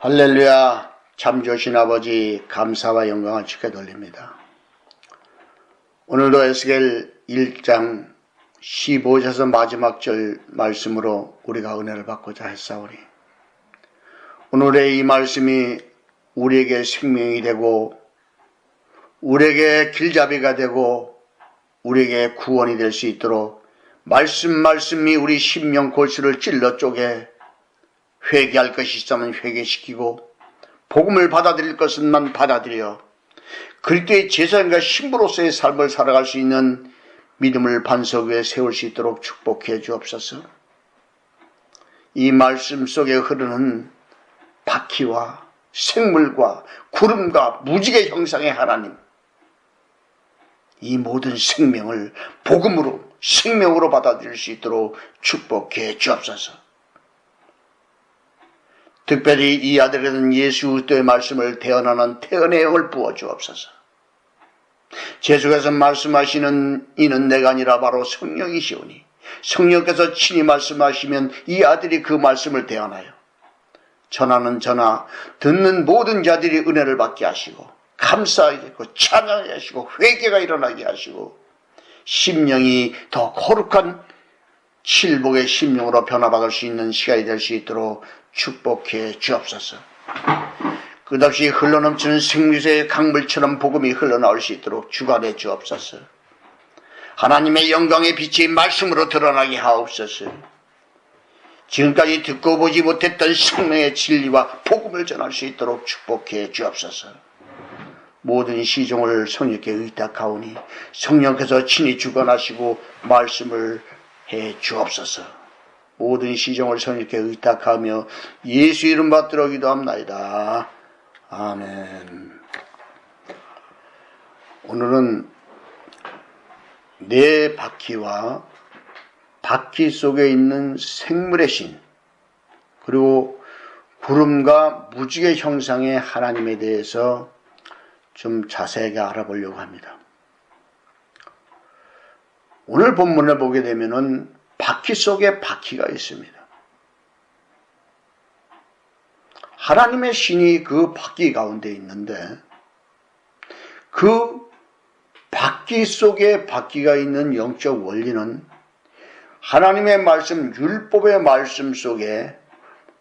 할렐루야. 참 좋으신 아버지 감사와 영광을 주께 돌립니다. 오늘도 에스겔 1장 15절에서 마지막 절 말씀으로 우리가 은혜를 받고자 했사오니 오늘의 이 말씀이 우리에게 생명이 되고 우리에게 길잡이가 되고 우리에게 구원이 될 수 있도록 말씀이 우리 심령 골수를 찔러 쪼개 회개할 것이 있으면 회개시키고 복음을 받아들일 것은만 받아들여 그리스도의 제사장과 신부로서의 삶을 살아갈 수 있는 믿음을 반석 위에 세울 수 있도록 축복해 주옵소서. 이 말씀 속에 흐르는 바퀴와 생물과 구름과 무지개 형상의 하나님, 이 모든 생명을 복음으로 생명으로 받아들일 수 있도록 축복해 주옵소서. 특별히 이 아들에 대한 예수 그리스도의 말씀을 태어나는 태연의 영을 부어 주옵소서. 계속해서 말씀하시는 이는 내가 아니라 바로 성령이시오니 성령께서 친히 말씀하시면 이 아들이 그 말씀을 태어나요. 전하는 전하, 듣는 모든 자들이 은혜를 받게 하시고 감사하게 하고 찬양하게 하시고 회개가 일어나게 하시고 심령이 더 거룩한 칠복의 심령으로 변화받을 수 있는 시간이 될 수 있도록 축복해 주옵소서. 끝없이 흘러넘치는 생수의 강물처럼 복음이 흘러나올 수 있도록 주관해 주옵소서. 하나님의 영광의 빛이 말씀으로 드러나게 하옵소서. 지금까지 듣고 보지 못했던 생명의 진리와 복음을 전할 수 있도록 축복해 주옵소서. 모든 시종을 성령께 의탁하오니 성령께서 친히 주관하시고 말씀을 해 주옵소서. 모든 시종을 성령께 의탁하며 예수 이름 받들어 기도합나이다. 아멘. 오늘은 네 바퀴와 바퀴 속에 있는 생물의 신 그리고 구름과 무지개 형상의 하나님에 대해서 좀 자세하게 알아보려고 합니다. 오늘 본문을 보게 되면은 바퀴 속에 바퀴가 있습니다. 하나님의 신이 그 바퀴 가운데 있는데 그 바퀴 속에 바퀴가 있는 영적 원리는 하나님의 말씀, 율법의 말씀 속에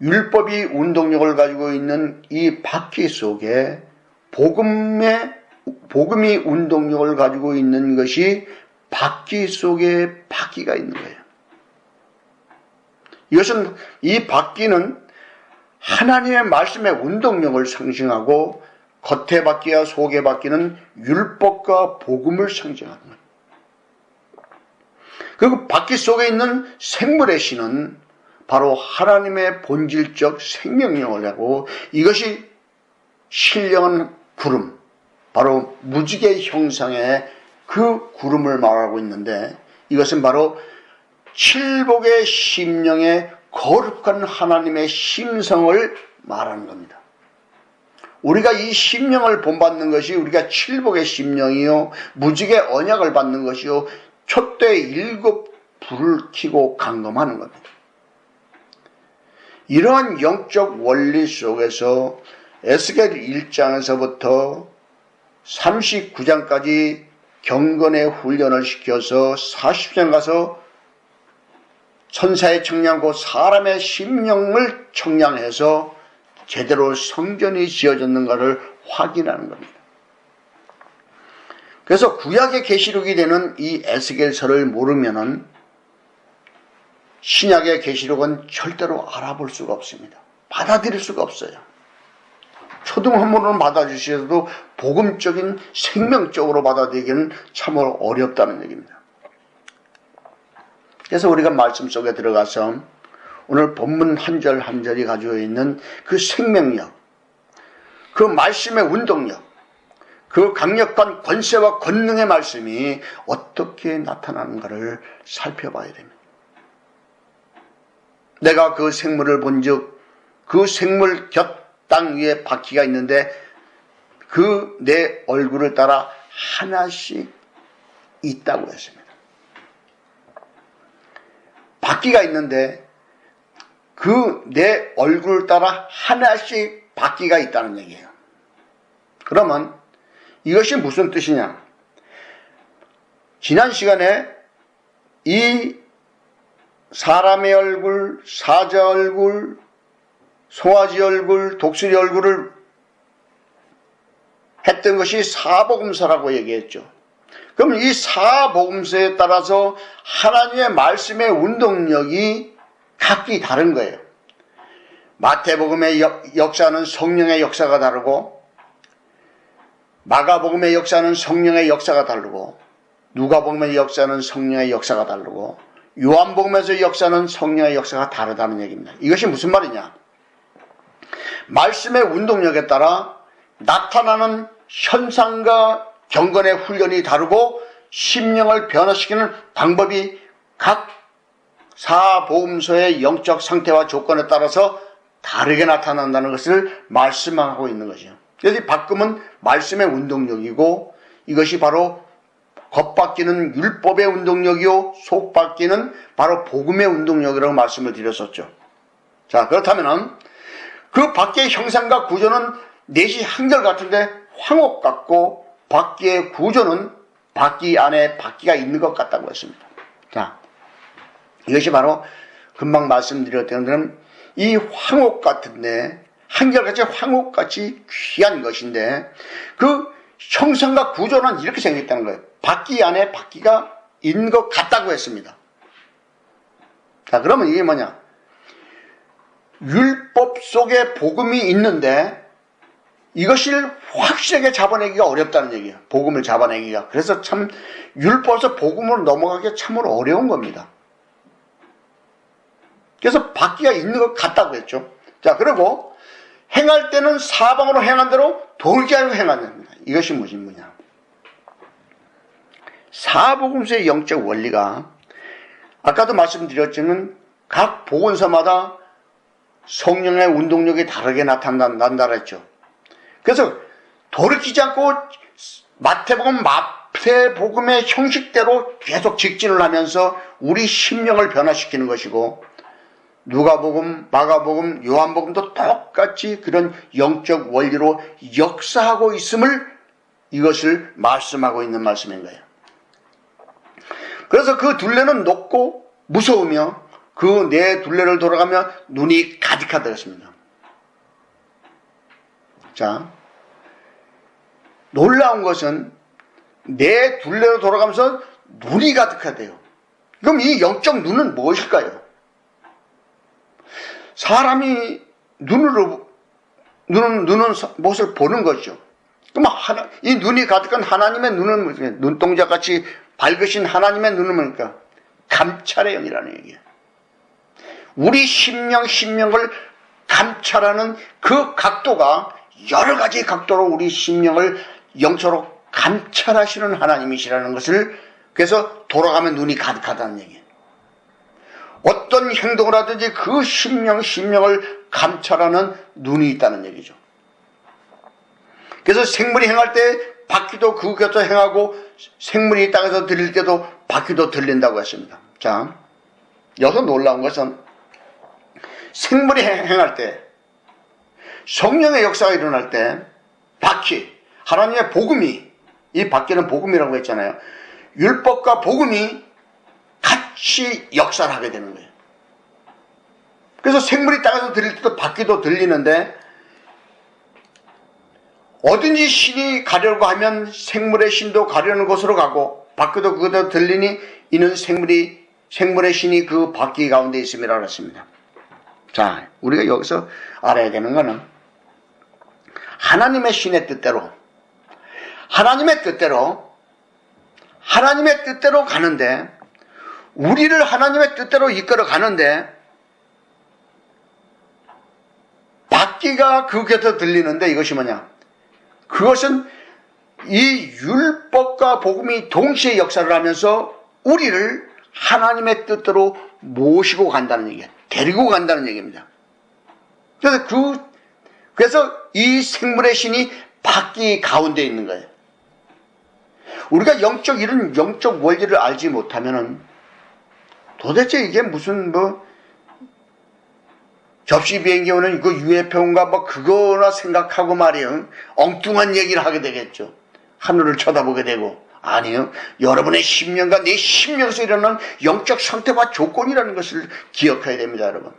율법이 운동력을 가지고 있는 이 바퀴 속에 복음이 운동력을 가지고 있는 것이 바퀴 속에 바퀴가 있는 거예요. 이것은 이 바퀴는 하나님의 말씀의 운동력을 상징하고 겉의 바퀴와 속의 바퀴는 율법과 복음을 상징하는 거예요. 그리고 바퀴 속에 있는 생물의 신은 바로 하나님의 본질적 생명력을 하고 이것이 신령한 구름, 바로 무지개 형상의 그 구름을 말하고 있는데 이것은 바로 칠복의 심령의 거룩한 하나님의 심성을 말하는 겁니다. 우리가 이 심령을 본받는 것이 우리가 칠복의 심령이요 무지개 언약을 받는 것이요 촛대 일곱 불을 켜고 감금하는 겁니다. 이러한 영적 원리 속에서 에스겔 1장에서부터 39장까지 경건의 훈련을 시켜서 40장 가서 천사의 청량고 사람의 심령을 청량해서 제대로 성전이 지어졌는가를 확인하는 겁니다. 그래서 구약의 계시록이 되는 이 에스겔서를 모르면은 신약의 계시록은 절대로 알아볼 수가 없습니다. 받아들일 수가 없어요. 초등학문으로 받아주셔도 복음적인 생명적으로 받아들이기는 참으로 어렵다는 얘기입니다. 그래서 우리가 말씀 속에 들어가서 오늘 본문 한 절 한 절이 가지고 있는 그 생명력, 그 말씀의 운동력, 그 강력한 권세와 권능의 말씀이 어떻게 나타나는가를 살펴봐야 됩니다. 내가 그 생물을 본즉 그 생물 곁 땅 위에 바퀴가 있는데 그 내 얼굴을 따라 하나씩 있다고 했습니다. 바퀴가 있는데 그 내 얼굴을 따라 하나씩 바퀴가 있다는 얘기예요. 그러면 이것이 무슨 뜻이냐? 지난 시간에 이 사람의 얼굴, 사자 얼굴, 송아지 얼굴, 독수리 얼굴을 했던 것이 사복음서라고 얘기했죠. 그럼 이 사복음서에 따라서 하나님의 말씀의 운동력이 각기 다른 거예요. 마태복음의 역사는 성령의 역사가 다르고, 마가복음의 역사는 성령의 역사가 다르고, 누가복음의 역사는 성령의 역사가 다르고, 요한복음에서의 역사는 성령의 역사가 다르다는 얘기입니다. 이것이 무슨 말이냐? 말씀의 운동력에 따라 나타나는 현상과 경건의 훈련이 다르고 심령을 변화시키는 방법이 각 사복음서의 영적 상태와 조건에 따라서 다르게 나타난다는 것을 말씀하고 있는 거죠. 그래서 바꿈은 말씀의 운동력이고, 이것이 바로 겉바뀌는 율법의 운동력이요, 속바뀌는 바로 복음의 운동력이라고 말씀을 드렸었죠. 자, 그렇다면 그 밖의 형상과 구조는 넷이 한결같은데 황옥 같고, 바퀴의 구조는 바퀴 안에 바퀴가 있는 것 같다고 했습니다. 자, 이것이 바로 금방 말씀드렸던 것처럼 이 황옥 같은데, 한결같이 황옥같이 귀한 것인데, 그 형상과 구조는 이렇게 생겼다는 거예요. 바퀴 안에 바퀴가 있는 것 같다고 했습니다. 자, 그러면 이게 뭐냐? 율법 속에 복음이 있는데 이것을 확실하게 잡아내기가 어렵다는 얘기예요. 복음을 잡아내기가. 그래서 참 율법에서 복음으로 넘어가기가 참으로 어려운 겁니다. 그래서 바퀴가 있는 것 같다고 했죠. 자, 그리고 행할 때는 사방으로 행한 대로 돌게 하고 행한답니다. 이것이 무슨 뭐냐? 사복음서의 영적 원리가 아까도 말씀드렸지만 각 복음서마다 성령의 운동력이 다르게 나타난다 했죠. 그래서 돌이키지 않고 마태복음의 형식대로 계속 직진을 하면서 우리 심령을 변화시키는 것이고, 누가복음, 마가복음, 요한복음도 똑같이 그런 영적 원리로 역사하고 있음을, 이것을 말씀하고 있는 말씀인 거예요. 그래서 그 둘레는 높고 무서우며 그 네 둘레를 돌아가며 눈이 가득하다 했습니다. 자, 놀라운 것은 네 둘레로 돌아가면서 눈이 가득하대요. 그럼 이 영적 눈은 무엇일까요? 사람이 눈은 무엇을 보는 거죠. 그럼 이 눈이 가득한 하나님의 눈은 무슨, 눈동자같이 밝으신 하나님의 눈은 뭡니까? 감찰의 영이라는 얘기예요. 우리 심령을 감찰하는 그 각도가 여러 가지 각도로 우리 심령을 영적으로 감찰하시는 하나님이시라는 것을, 그래서 돌아가면 눈이 가득하다는 얘기예요. 어떤 행동을 하든지 그 심령을 감찰하는 눈이 있다는 얘기죠. 그래서 생물이 행할 때 바퀴도 그 곁에 행하고, 생물이 땅에서 들릴 때도 바퀴도 들린다고 했습니다. 자, 여기서 놀라운 것은 생물이 행할 때, 성령의 역사가 일어날 때 바퀴, 하나님의 복음이, 이 바퀴는 복음이라고 했잖아요. 율법과 복음이 같이 역사를 하게 되는 거예요. 그래서 생물이 땅에서 들릴 때도 바퀴도 들리는데, 어딘지 신이 가려고 하면 생물의 신도 가려는 곳으로 가고, 바퀴도 그대로 들리니 이는 생물의 신이 그 바퀴 가운데 있음이라고 했습니다. 자, 우리가 여기서 알아야 되는 것은 하나님의 신의 뜻대로, 하나님의 뜻대로 가는데, 우리를 하나님의 뜻대로 이끌어 가는데, 바퀴가 그 곁에 들리는데, 이것이 뭐냐? 그것은 이 율법과 복음이 동시에 역사를 하면서 우리를 하나님의 뜻대로 모시고 간다는 얘기예요. 데리고 간다는 얘기입니다. 그래서 이 생물의 신이 바퀴 가운데 있는 거예요. 우리가 이런 영적 원리를 알지 못하면은 도대체 이게 무슨 접시 비행기 오는 그 UFO인가 뭐 그거나 생각하고 말이에요. 엉뚱한 얘기를 하게 되겠죠. 하늘을 쳐다보게 되고. 아니요. 여러분의 심령과 내 심령에서 일어나는 영적 상태와 조건이라는 것을 기억해야 됩니다, 여러분.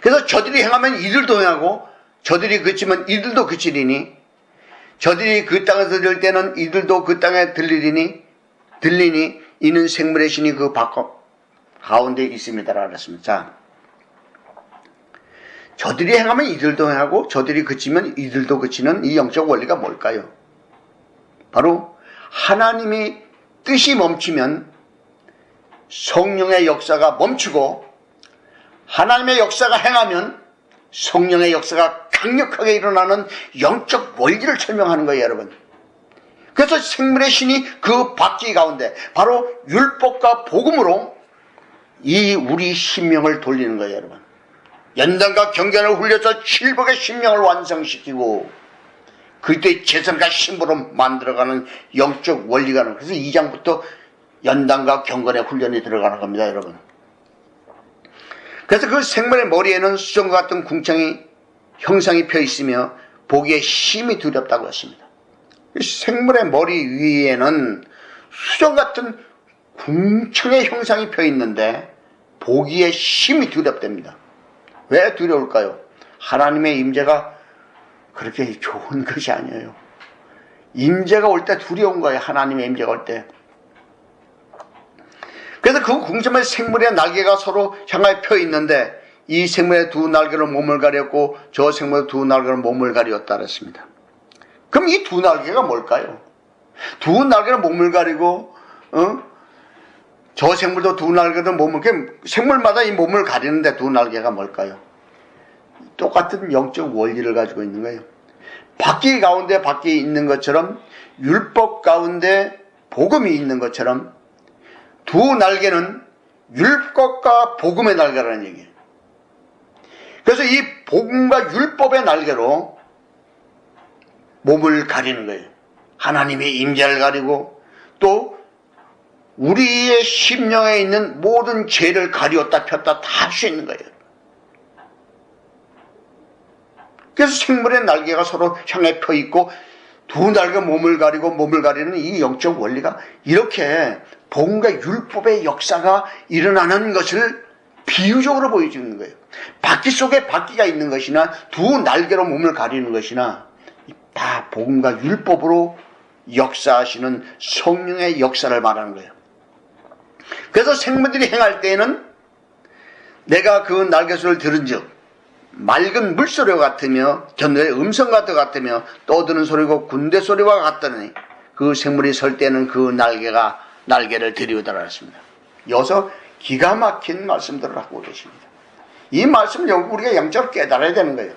그래서 저들이 행하면 이들도 행하고 저들이 그치면 이들도 그치리니 저들이 그 땅에 들릴 때는 이들도 그 땅에 들리니 이는 생물의 신이 그 가운데 있습니다라고 그랬습니다. 자, 저들이 행하면 이들도 행하고 저들이 그치면 이들도 그치는 이 영적 원리가 뭘까요? 바로 하나님이 뜻이 멈추면 성령의 역사가 멈추고 하나님의 역사가 행하면 성령의 역사가 강력하게 일어나는 영적 원리를 설명하는 거예요, 여러분. 그래서 생물의 신이 그 바퀴 가운데 바로 율법과 복음으로 이 우리 심령을 돌리는 거예요, 여러분. 연단과 경전을 훌려서 칠복의 심령을 완성시키고 그때 재산과 신부로 만들어가는 영적 원리가 나는. 그래서 2장부터 연단과 경건의 훈련이 들어가는 겁니다, 여러분. 그래서 그 생물의 머리에는 수정과 같은 형상이 펴 있으며 보기에 심히 두렵다고 했습니다. 생물의 머리 위에는 수정 같은 궁창의 형상이 펴 있는데 보기에 심히 두렵답니다. 왜 두려울까요? 하나님의 임재가 그렇게 좋은 것이 아니에요. 임재가 올 때 두려운 거예요. 하나님의 임재가 올 때. 그래서 그 궁정의 생물의 날개가 서로 향하여 펴 있는데 이 생물의 두 날개로 몸을 가렸고 저 생물의 두 날개로 몸을 가리었다 그랬습니다. 그럼 이 두 날개가 뭘까요? 두 날개로 몸을 가리고 저 생물도 두 날개로 몸을 생물마다 이 몸을 가리는데 두 날개가 뭘까요? 똑같은 영적 원리를 가지고 있는 거예요. 바퀴 가운데 바퀴 있는 것처럼 율법 가운데 복음이 있는 것처럼 두 날개는 율법과 복음의 날개라는 얘기예요. 그래서 이 복음과 율법의 날개로 몸을 가리는 거예요. 하나님의 임재를 가리고 또 우리의 심령에 있는 모든 죄를 가리었다 폈다 다 할 수 있는 거예요. 그래서 생물의 날개가 서로 향해 펴 있고 두 날개 몸을 가리고 몸을 가리는 이 영적 원리가 이렇게 복음과 율법의 역사가 일어나는 것을 비유적으로 보여주는 거예요. 바퀴 속에 바퀴가 있는 것이나 두 날개로 몸을 가리는 것이나 다 복음과 율법으로 역사하시는 성령의 역사를 말하는 거예요. 그래서 생물들이 행할 때에는 내가 그 날개소리를 들은즉 맑은 물소리와 같으며 견도의 음성과 같으며 떠드는 소리고 군대 소리와 같더니 그 생물이 설 때는 그 날개를 들이우더라 했습니다. 여기서 기가 막힌 말씀들을 하고 계십니다. 이 말씀을 우리가 영적으로 깨달아야 되는 거예요.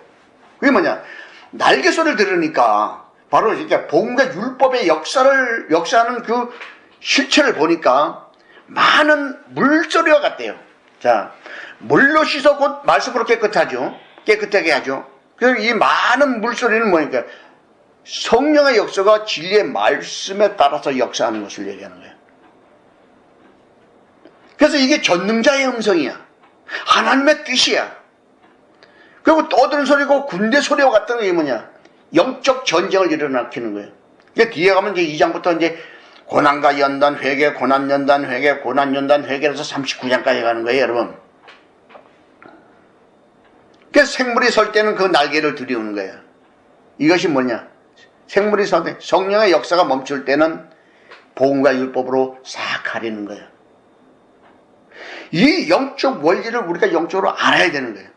그게 뭐냐? 날개 소리를 들으니까 바로 이렇게 복음과 율법의 역사하는 그 실체를 보니까 많은 물소리와 같대요. 자, 물로 씻어 곧 말씀으로 깨끗하게 하죠. 그래서 이 많은 물소리는 뭐니까 성령의 역사가 진리의 말씀에 따라서 역사하는 것을 얘기하는 거예요. 그래서 이게 전능자의 음성이야. 하나님의 뜻이야. 그리고 떠드는 소리고 군대 소리와 같은 게 뭐냐? 영적 전쟁을 일어나키는 거예요. 이제 뒤에 가면 이제 2장부터 이제 고난과 연단 회개, 고난 연단 회개, 고난 연단 회개에서 39장까지 가는 거예요, 여러분. 그래서 생물이 설 때는 그 날개를 들이우는 거예요. 이것이 뭐냐? 생물이 설 때, 성령의 역사가 멈출 때는 복음과 율법으로 싹 가리는 거예요. 이 영적 원리를 우리가 영적으로 알아야 되는 거예요.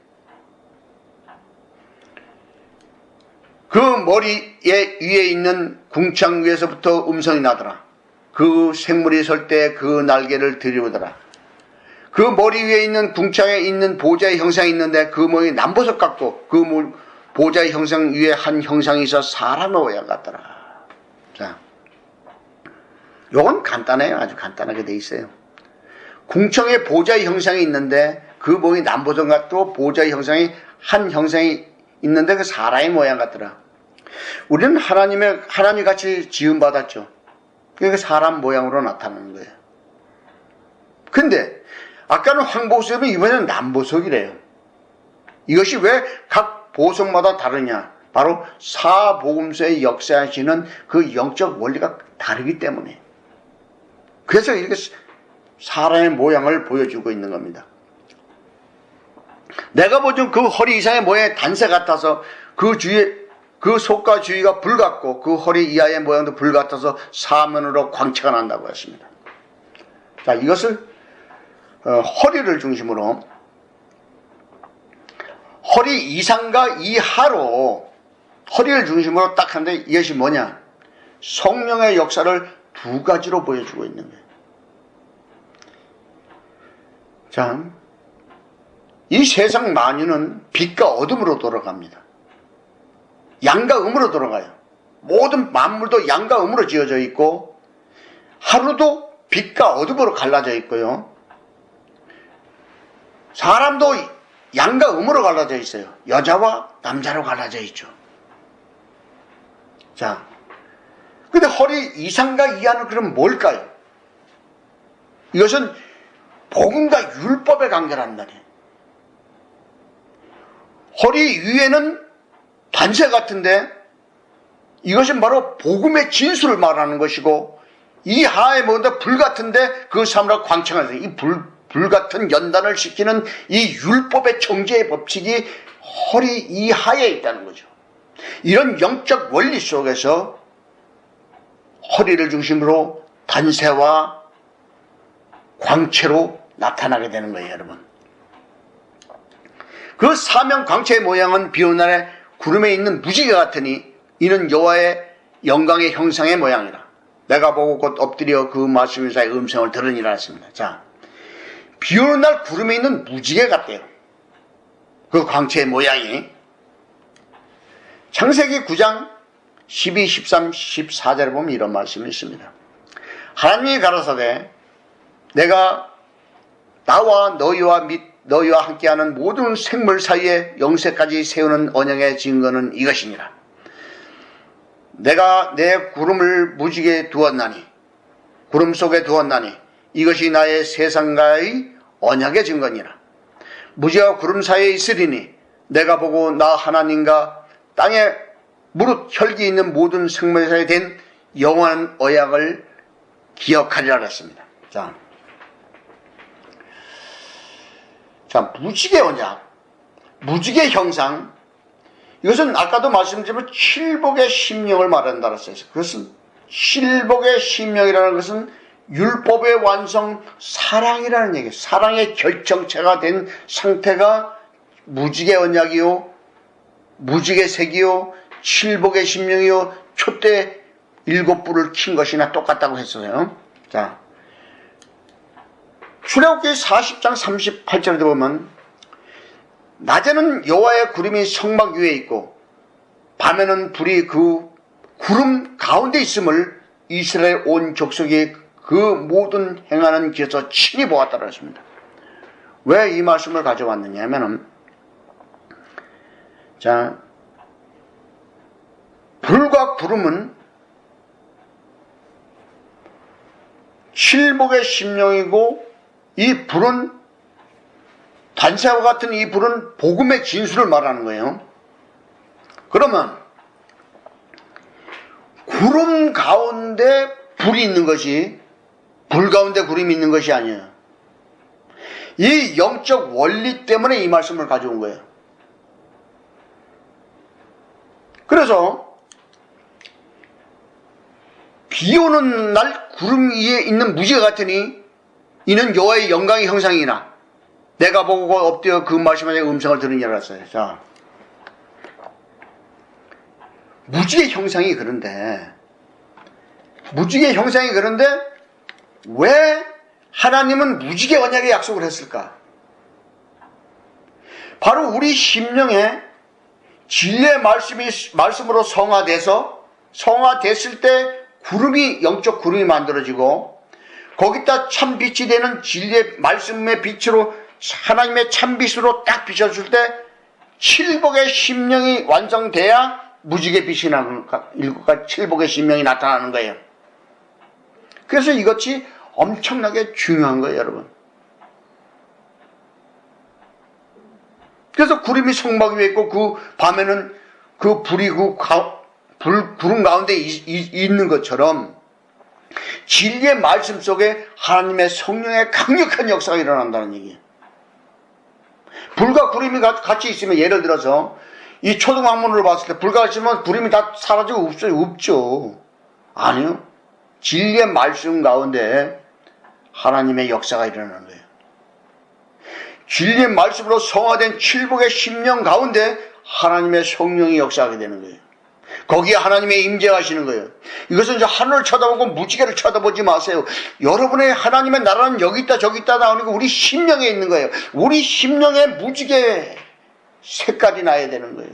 그 머리에 위에 있는 궁창 위에서부터 음성이 나더라. 그 생물이 설 때 그 날개를 들이우더라. 그 머리 위에 있는 궁창에 있는 보좌의 형상이 있는데 그 모양이 남보석 같고 그 보좌의 형상 위에 한 형상이 있어 사람의 모양 같더라. 자, 요건 간단해요. 아주 간단하게 돼 있어요. 궁창에 보좌의 형상이 있는데 그 모양이 남보석 같고 보좌의 형상이 한 형상이 있는데 그 사람의 모양 같더라. 우리는 하나님이 같이 지음 받았죠. 그게 사람 모양으로 나타나는 거예요. 근데 아까는 황보석이면 이번에는 남보석이래요. 이것이 왜 각 보석마다 다르냐? 바로 사복음서에 역사하시는 그 영적 원리가 다르기 때문에. 그래서 이렇게 사람의 모양을 보여주고 있는 겁니다. 내가 보던 그 허리 이상의 모양의 단새 같아서 그 주위에 그 속과 주위가 불 같고 그 허리 이하의 모양도 불 같아서 사면으로 광채가 난다고 했습니다. 자, 이것을 허리를 중심으로 허리 이상과 이하로 허리를 중심으로 딱 하는데 이것이 뭐냐? 성령의 역사를 두 가지로 보여주고 있는 거예요. 자, 이 세상 만유는 빛과 어둠으로 돌아갑니다. 양과 음으로 돌아가요. 모든 만물도 양과 음으로 지어져 있고 하루도 빛과 어둠으로 갈라져 있고요. 사람도 양과 음으로 갈라져 있어요. 여자와 남자로 갈라져 있죠. 자, 근데 허리 이상과 이하는 그럼 뭘까요? 이것은 복음과 율법의 관계란 말이에요. 허리 위에는 단새 같은데 이것은 바로 복음의 진수를 말하는 것이고 이하에 뭔가 불 같은데 그 사람으로 광채가 나요. 이 불 같은 연단을 시키는 이 율법의 정죄의 법칙이 허리 이하에 있다는 거죠. 이런 영적 원리 속에서 허리를 중심으로 단새와 광채로 나타나게 되는 거예요, 여러분. 그 사명 광채의 모양은 비 오는 날에 구름에 있는 무지개 같으니 이는 여호와의 영광의 형상의 모양이라. 내가 보고 곧 엎드려 그 말씀의 음성을 들으니라 했습니다. 자, 비 오는 날 구름에 있는 무지개 같대요. 그 광채의 모양이. 창세기 9장 12, 13, 14절에 보면 이런 말씀이 있습니다. 하나님이 가라사대 내가 나와 너희와 함께하는 모든 생물 사이에 영세까지 세우는 언약의 증거는 이것이니라. 내가 내 구름을 무지개 두었나니 구름 속에 두었나니 이것이 나의 세상과의 언약의 증거니라. 무지개와 구름 사이에 있으리니 내가 보고 나 하나님과 땅에 무릇 혈기 있는 모든 생물 사이에 된 영원한 언약을 기억하리라 했습니다. 자, 무지개 언약, 무지개 형상, 이것은 아까도 말씀드린 칠복의 심령을 말한다고 했어요. 그것은 칠복의 심령이라는 것은 율법의 완성, 사랑이라는 얘기예요. 사랑의 결정체가 된 상태가 무지개 언약이요, 무지개 색이요, 칠복의 심령이요, 촛대 7불을 킨 것이나 똑같다고 했어요. 자, 출애굽기 40장 38절에 보면 낮에는 여호와의 구름이 성막 위에 있고 밤에는 불이 그 구름 가운데 있음을 이스라엘 온 족속이 그 모든 행하는 길에서 친히 보았다고 했습니다. 왜 이 말씀을 가져왔느냐 하면은, 자, 불과 구름은 칠복의 심령이고 이 불은 단새와 같은 이 불은 복음의 진수를 말하는 거예요. 그러면 구름 가운데 불이 있는 것이 불 가운데 구름이 있는 것이 아니에요. 이 영적 원리 때문에 이 말씀을 가져온 거예요. 그래서 비 오는 날 구름 위에 있는 무지개 같으니 이는 여호와의 영광의 형상이나 내가 보고 엎드려 그 말씀의 음성을 들으니라 했어요. 자, 무지개 형상이 그런데 왜 하나님은 무지개 언약의 약속을 했을까? 바로 우리 심령에 진리의 말씀으로 성화됐을 때 구름이, 영적 구름이 만들어지고 거기다 참빛이 되는 진리의 말씀의 빛으로 하나님의 참빛으로 딱 비춰줄 때 칠복의 심령이 완성돼야 무지개 빛이 나는, 칠복의 심령이 나타나는 거예요. 그래서 이것이 엄청나게 중요한 거예요, 여러분. 그래서 구름이 성막 위에 있고 그 밤에는 그 불이 구름 가운데 있는 것처럼 진리의 말씀 속에 하나님의 성령의 강력한 역사가 일어난다는 얘기예요. 불과 구름이 같이 있으면, 예를 들어서 이 초등학문으로 봤을 때 불과 있으면 구름이 다 사라지고 없어요? 없죠. 아니요. 진리의 말씀 가운데 하나님의 역사가 일어나는 거예요. 진리의 말씀으로 성화된 칠복의 심령 가운데 하나님의 성령이 역사하게 되는 거예요. 거기에 하나님의 임재가 하시는 거예요. 이것은 이제 하늘을 쳐다보고 무지개를 쳐다보지 마세요. 여러분의 하나님의 나라는 여기 있다 저기 있다 나오니까 우리 심령에 있는 거예요. 우리 심령에 무지개 색깔이 나야 되는 거예요.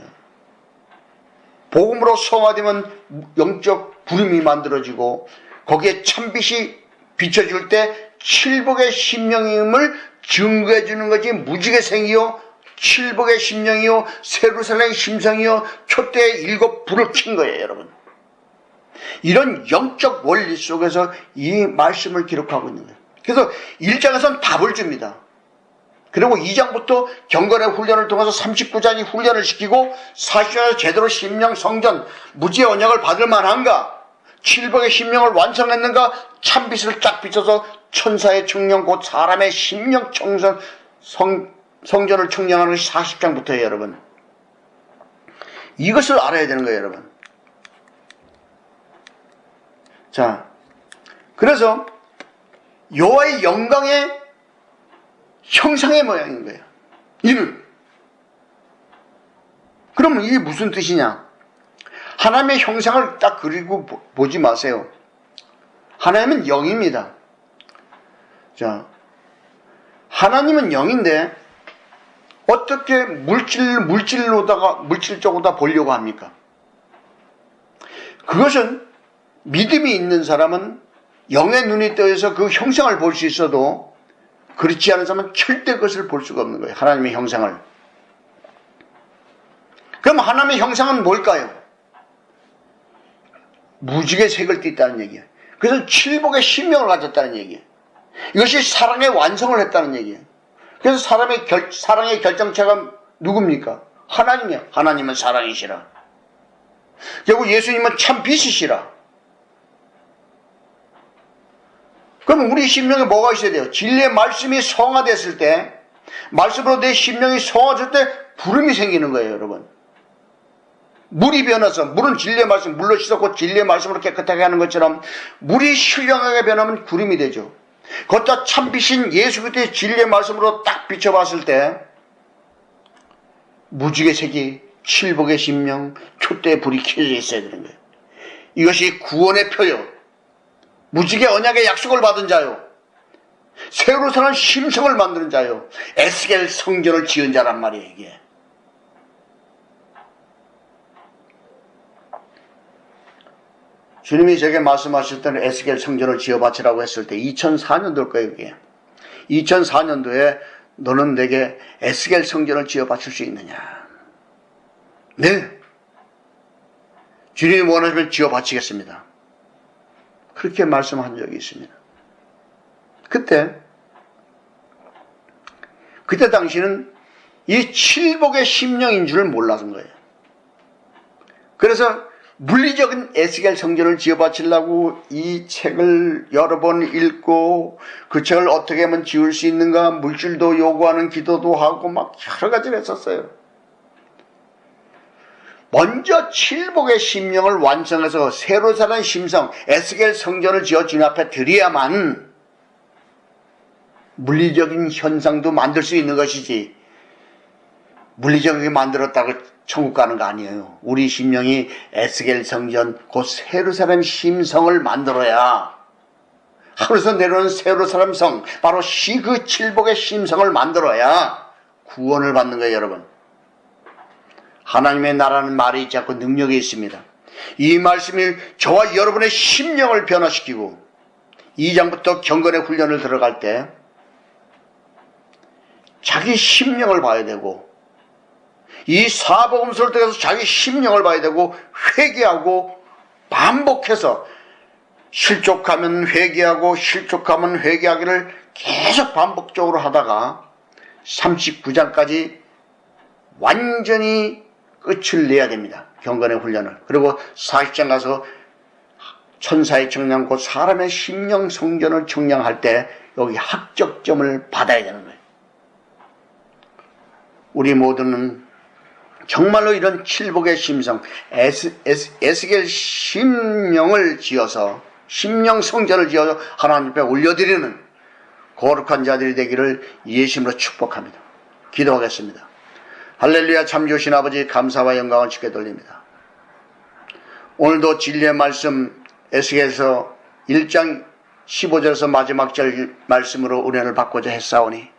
복음으로 성화되면 영적 구름이 만들어지고 거기에 참빛이 비춰줄 때 칠복의 심령임을 증거해 주는 것이 무지개생이요, 칠복의 심령이요, 세루살렘의 심성이요, 촛대의 일곱 불을 킨 거예요, 여러분. 이런 영적 원리 속에서 이 말씀을 기록하고 있는 거예요. 그래서 1장에서는 답을 줍니다. 그리고 2장부터 경건의 훈련을 통해서 39장이 훈련을 시키고 40장에서 제대로 심령 성전 무지의 언약을 받을 만한가, 칠복의 심령을 완성했는가, 참빛을 쫙 비춰서 천사의 청령 곧 사람의 심령 청선 성전을 청량하는 것이 40장부터예요, 여러분. 이것을 알아야 되는 거예요, 여러분. 자, 그래서 여호와의 영광의 형상의 모양인 거예요. 이는. 그러면 이게 무슨 뜻이냐? 하나님의 형상을 딱 그리고 보지 마세요. 하나님은 영입니다. 자, 하나님은 영인데 어떻게 물질적으로 보려고 합니까? 그것은 믿음이 있는 사람은 영의 눈이 떠서 그 형상을 볼 수 있어도 그렇지 않은 사람은 절대 그것을 볼 수가 없는 거예요. 하나님의 형상을. 그럼 하나님의 형상은 뭘까요? 무지개 색을 띠었다는 얘기예요. 그래서 칠복의 심령을 가졌다는 얘기예요. 이것이 사랑의 완성을 했다는 얘기예요. 그래서 사랑의 결정체가 누굽니까? 하나님이야. 하나님은 사랑이시라. 결국 예수님은 참 빛이시라. 그럼 우리 심령에 뭐가 있어야 돼요? 진리의 말씀이 성화됐을 때, 말씀으로 내 심령이 성화될 때 부름이 생기는 거예요, 여러분. 물이 변해서, 물은 진리의 말씀, 물로 씻었고 진리의 말씀으로 깨끗하게 하는 것처럼 물이 신령하게 변하면 구름이 되죠. 걷다 참빛인 예수 그리스도의 진리의 말씀으로 딱 비춰봤을 때 무지개색이 칠복의 심령, 촛대의 불이 켜져 있어야 되는 거예요. 이것이 구원의 표요. 무지개 언약의 약속을 받은 자요. 새로 사는 심성을 만드는 자요. 에스겔 성전을 지은 자란 말이에요, 이게. 주님이 제게 말씀하실 때는 에스겔 성전을 지어 바치라고 했을 때 2004년도일 거예요, 이게. 2004년도에 너는 내게 에스겔 성전을 지어 바칠 수 있느냐? 네. 주님이 원하시면 지어 바치겠습니다. 그렇게 말씀한 적이 있습니다. 그때 당시는 이 칠복의 심령인 줄 몰랐던 거예요. 그래서 물리적인 에스겔 성전을 지어 바치려고 이 책을 여러 번 읽고 그 책을 어떻게 하면 지을 수 있는가 물질도 요구하는 기도도 하고 막 여러 가지를 했었어요. 먼저 칠복의 심령을 완성해서 새로 사는 심성 에스겔 성전을 지어 주님 앞에 드려야만 물리적인 현상도 만들 수 있는 것이지, 물리적이게 만들었다고 천국 가는 거 아니에요. 우리 심령이 에스겔 성전 곧 새로 사는 심성을 만들어야, 하늘에서 내려오는 새로 사는 성, 바로 그 칠복의 심성을 만들어야 구원을 받는 거예요, 여러분. 하나님의 나라는 말이 있지 않고 능력이 있습니다. 이 말씀이 저와 여러분의 심령을 변화시키고 2장부터 경건의 훈련을 들어갈 때 자기 심령을 봐야 되고, 이 사복음서를 통해서 자기 심령을 봐야 되고, 회개하고 반복해서 실족하면 회개하고 실족하면 회개하기를 계속 반복적으로 하다가 39장까지 완전히 끝을 내야 됩니다. 경건의 훈련을. 그리고 40장 가서 천사의 청량, 곧 사람의 심령 성전을 청량할 때 여기 합격점을 받아야 되는 거예요. 우리 모두는 정말로 이런 칠복의 심성, 에스겔 심령을 지어서, 심령 성전을 지어서 하나님 앞에 올려드리는 거룩한 자들이 되기를 예수님으로 축복합니다. 기도하겠습니다. 할렐루야. 참 좋으신 아버지, 감사와 영광을 주께 돌립니다. 오늘도 진리의 말씀 에스겔서 1장 15절에서 마지막 절 말씀으로 은혜를 받고자 했사오니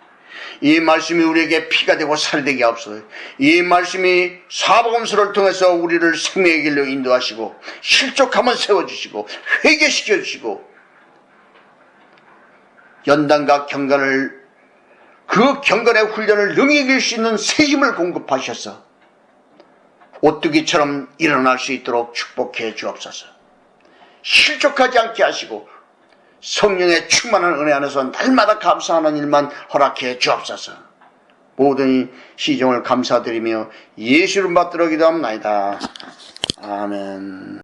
이 말씀이 우리에게 피가 되고 살이 되게 하옵소서. 이 말씀이 사복음서를 통해서 우리를 생명의 길로 인도하시고 실족함을 세워주시고 회개시켜주시고 연단과 경건을, 그 경건의 훈련을 능히 이길 수 있는 새 힘을 공급하셔서 오뚜기처럼 일어날 수 있도록 축복해 주옵소서. 실족하지 않게 하시고 성령의 충만한 은혜 안에서 날마다 감사하는 일만 허락해 주옵소서. 모든 시종을 감사드리며 예수 이름 받들어 기도합니다. 아멘.